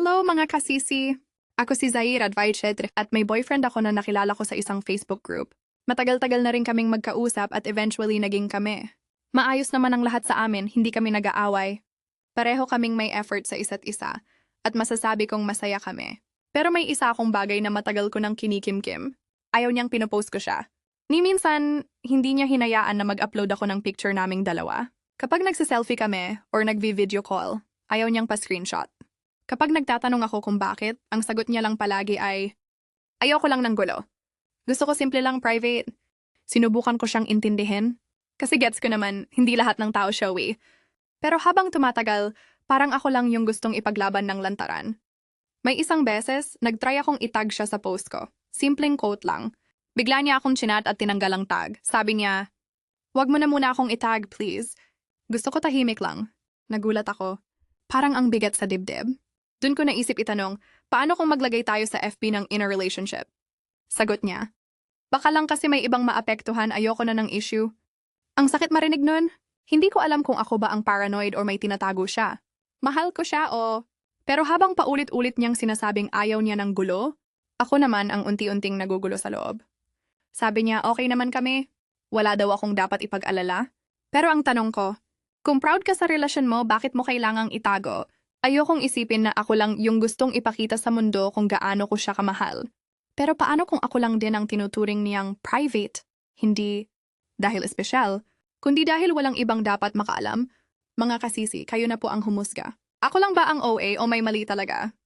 Hello mga kasisi! Ako si Zaira Advaichedre at may boyfriend ako na nakilala ko sa isang Facebook group. Matagal-tagal na rin kaming magkausap at eventually naging kami. Maayos naman ang lahat sa amin, hindi kami nag-aaway. Pareho kaming may effort sa isa't isa at masasabi kong masaya kami. Pero may isa akong bagay na matagal ko nang kinikimkim. Ayaw niyang pinopost ko siya. Ni minsan, hindi niya hinayaan na mag-upload ako ng picture naming dalawa. Kapag nagsiselfie kami or nagvi-video call, ayaw niyang pa-screenshot. Kapag nagtatanong ako kung bakit, ang sagot niya lang palagi ay, ayoko lang ng gulo. Gusto ko simple lang private. Sinubukan ko siyang intindihin. Kasi gets ko naman, hindi lahat ng tao showy. Pero habang tumatagal, parang ako lang yung gustong ipaglaban ng lantaran. May isang beses, nagtry akong itag siya sa post ko. Simpleng quote lang. Bigla niya akong chinat at tinanggal ang tag. Sabi niya, wag mo na muna akong itag, please. Gusto ko tahimik lang. Nagulat ako. Parang ang bigat sa dibdib. Doon ko naisip itanong, paano kung maglagay tayo sa FB ng in a relationship? Sagot niya, baka lang kasi may ibang maapektuhan, ayoko na ng issue. Ang sakit marinig nun. Hindi ko alam kung ako ba ang paranoid or may tinatago siya. Mahal ko siya o... Pero habang paulit-ulit niyang sinasabing ayaw niya ng gulo, ako naman ang unti-unting nagugulo sa loob. Sabi niya, okay naman kami. Wala daw akong dapat ipag-alala. Pero ang tanong ko, kung proud ka sa relasyon mo, bakit mo kailangang itago? Ayokong isipin na ako lang yung gustong ipakita sa mundo kung gaano ko siya kamahal. Pero paano kung ako lang din ang tinuturing niyang private? Hindi dahil espesyal, kundi dahil walang ibang dapat makaalam. Mga kasisi, kayo na po ang humusga. Ako lang ba ang OA o may mali talaga?